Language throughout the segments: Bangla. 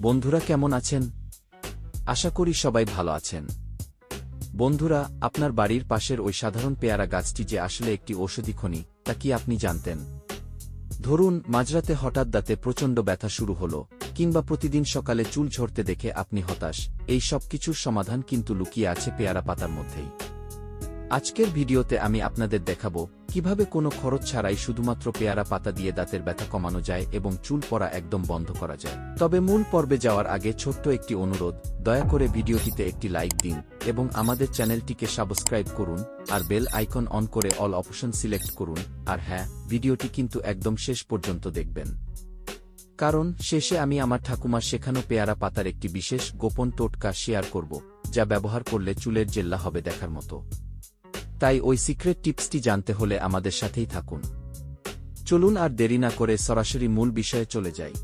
বন্ধুরা কেমন আছেন? আশা করি সবাই ভালো আছেন। বন্ধুরা, আপনার বাড়ির পাশের ওই সাধারণ পেয়ারা গাছটি যে আসলে একটি ঔষধি খনি, তা কি আপনি জানতেন? ধরুন, মাঝরাতে হঠাৎ দাঁতে প্রচণ্ড ব্যথা শুরু হলো, কিংবা প্রতিদিন সকালে চুল ঝরতে দেখে আপনি হতাশ, এই সব কিছুর সমাধান কিন্তু লুকিয়ে আছে পেয়ারা পাতার মধ্যেই। আজকের ভিডিওতে আমি আপনাদের দেখাবো কিভাবে কোনো খরচ ছাড়াই শুধুমাত্র পেয়ারা পাতা দিয়ে দাঁতের ব্যথা কমানো যায় এবং চুল পড়া একদম বন্ধ করা যায়। তবে মূল পর্বে যাওয়ার আগে ছোট্ট একটি অনুরোধ, দয়া করে ভিডিওটিতে একটি লাইক দিন এবং আমাদের চ্যানেলটিকে সাবস্ক্রাইব করুন আর বেল আইকন অন করে অল অপশন সিলেক্ট করুন। আর হ্যাঁ, ভিডিওটি কিন্তু একদম শেষ পর্যন্ত দেখবেন, কারণ শেষে আমি আমার ঠাকুমার শেখানো পেয়ারা পাতার একটি বিশেষ গোপন টোটকা শেয়ার করব, যা ব্যবহার করলে চুলের জেল্লা হবে দেখার মতো। তাই ওই সিক্রেট টিপসটি জানতে হলে আমাদের সাথেই থাকুন। চলুন আর দেরি না করে সরাসরি মূল বিষয়ে চলে যাই।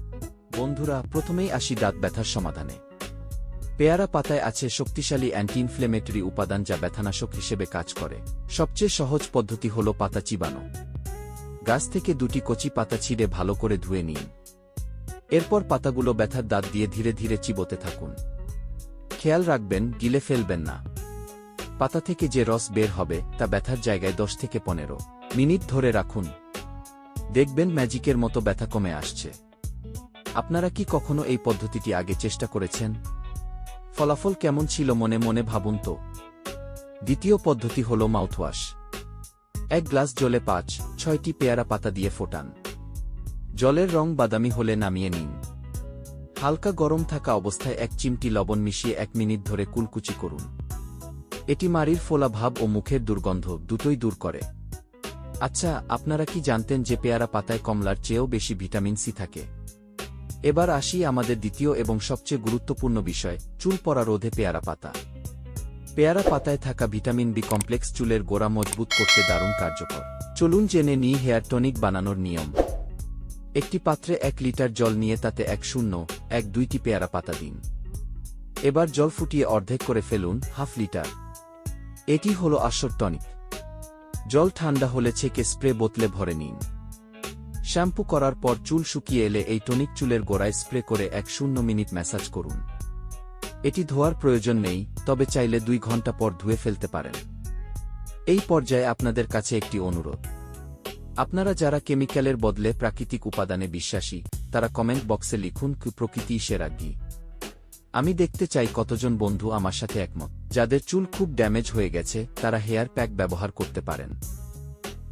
বন্ধুরা, প্রথমেই আসি দাঁত ব্যথার সমাধানে। পেয়ারা পাতায় আছে শক্তিশালী অ্যান্টি ইনফ্লেমেটরি উপাদান যা ব্যথানাশক হিসেবে কাজ করে। সবচেয়ে সহজ পদ্ধতি হল পাতা চিবানো। গাছ থেকে দুটি কচি পাতা ছিঁড়ে ভালো করে ধুয়ে নিন। এরপর পাতাগুলো ব্যথার দাঁত দিয়ে ধীরে ধীরে চিবোতে থাকুন। খেয়াল রাখবেন, গিলে ফেলবেন না। পাতা থেকে যে রস বের হবে তা ব্যথার জায়গায় 10 থেকে 15 মিনিট ধরে রাখুন। দেখবেন ম্যাজিকের মতো ব্যথা কমে আসছে। আপনারা কি কখনো এই পদ্ধতিটি আগে চেষ্টা করেছেন? ফলাফল কেমন ছিল মনে মনে ভাবুন তো। দ্বিতীয় পদ্ধতি হল মাউথওয়াশ। 1 গ্লাস জলে 5-6টি পেয়ারা পাতা দিয়ে ফোটান। জলের রং বাদামি হলে নামিয়ে নিন। হালকা গরম থাকা অবস্থায় 1 চিমটি লবণ মিশিয়ে 1 মিনিট ধরে কুলকুচি করুন। এটি মাড়ির ফোলা ভাব ও মুখের দুর্গন্ধ দুটোই দূর করে। আচ্ছা, আপনারা কি জানতেন যে পেয়ারা পাতায় কমলার চেয়েও বেশি ভিটামিন সি থাকে? এবার আসি আমাদের দ্বিতীয় এবং সবচেয়ে গুরুত্বপূর্ণ বিষয়, চুল পড়া রোধে পেয়ারা পাতা। পেয়ারা পাতায় থাকা ভিটামিন বি কমপ্লেক্স চুলের গোড়া মজবুত করতে দারুণ কার্যকর। চলুন জেনে নিই হেয়ার টনিক বানানোর নিয়ম। একটি পাত্রে 1 লিটার জল নিয়ে তাতে 1.012টি পেয়ারা পাতা দিন। এবার জল ফুটিয়ে অর্ধেক করে ফেলুন, হাফ লিটার। এটি হলো আসল টনিক। জল ঠান্ডা হলে ছেঁকে স্প্রে বোতলে ভরে নিন। শ্যাম্পু করার পর চুল শুকিয়ে এলে এই টনিক চুলের গোড়ায় স্প্রে করে 1 মিনিট ম্যাসাজ করুন। এটি ধোয়ার প্রয়োজন নেই, তবে চাইলে 2 ঘন্টা পর ধুয়ে ফেলতে পারেন। এই পর্যায়ে আপনাদের কাছে একটি অনুরোধ। আপনারা যারা কেমিক্যালের বদলে প্রাকৃতিক উপাদানে বিশ্বাসী, তারা কমেন্ট বক্সে লিখুন প্রকৃতিই সেরা ঘি। আমি দেখতে চাই কতজন বন্ধু আমার সাথে একমত। যাদের চুল খুব ড্যামেজ হয়ে গেছে তারা হেয়ার প্যাক ব্যবহার করতে পারেন।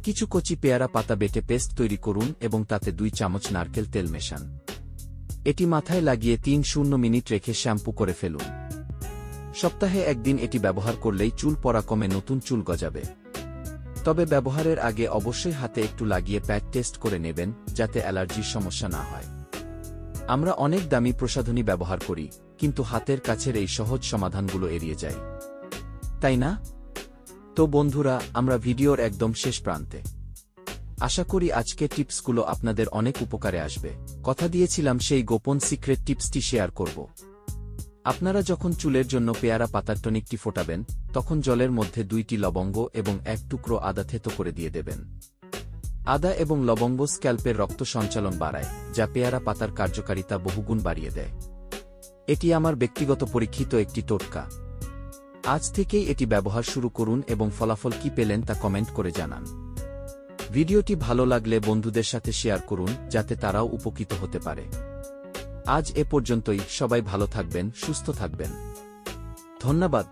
কিছু কচি পেয়ারা পাতা বেটে পেস্ট তৈরি করুন এবং তাতে 2 চামচ নারকেল তেল মেশান। এটি মাথায় লাগিয়ে 3 মিনিট রেখে শ্যাম্পু করে ফেলুন। সপ্তাহে 1 দিন এটি ব্যবহার করলেই চুল পড়া কমে নতুন চুল গজাবে। তবে ব্যবহারের আগে অবশ্যই হাতে একটু লাগিয়ে প্যাক টেস্ট করে নেবেন, যাতে অ্যালার্জির সমস্যা না হয়। আমরা অনেক দামি প্রসাধনী ব্যবহার করি, কিন্তু হাতের কাছের এই সহজ সমাধানগুলো এড়িয়ে যাই, তাই না? তো বন্ধুরা, আমরা ভিডিওর একদম শেষ প্রান্তে। আশা করি আজকের টিপসগুলো আপনাদের অনেক উপকারে আসবে। কথা দিয়েছিলাম সেই গোপন সিক্রেট টিপসটি শেয়ার করব। আপনারা যখন চুলের জন্য পেয়ারা পাতার টনিকটি ফোটাবেন, তখন জলের মধ্যে 2টি লবঙ্গ এবং 1 টুকরো আদা থেতো করে দিয়ে দেবেন। আদা এবং লবঙ্গ স্ক্যাল্পের রক্ত সঞ্চালন বাড়ায়, যা পেয়ারা পাতার কার্যকারিতা বহুগুণ বাড়িয়ে দেয়। এটি আমার ব্যক্তিগত পরীক্ষিত একটি টোটকা। আজ থেকেই এটি ব্যবহার শুরু করুন এবং ফলাফল কি পেলেন তা কমেন্ট করে জানান। ভিডিওটি ভালো লাগলে বন্ধুদের সাথে শেয়ার করুন, যাতে তারাও উপকৃত হতে পারে। আজ এ পর্যন্তই। সবাই ভালো থাকবেন, সুস্থ থাকবেন। ধন্যবাদ।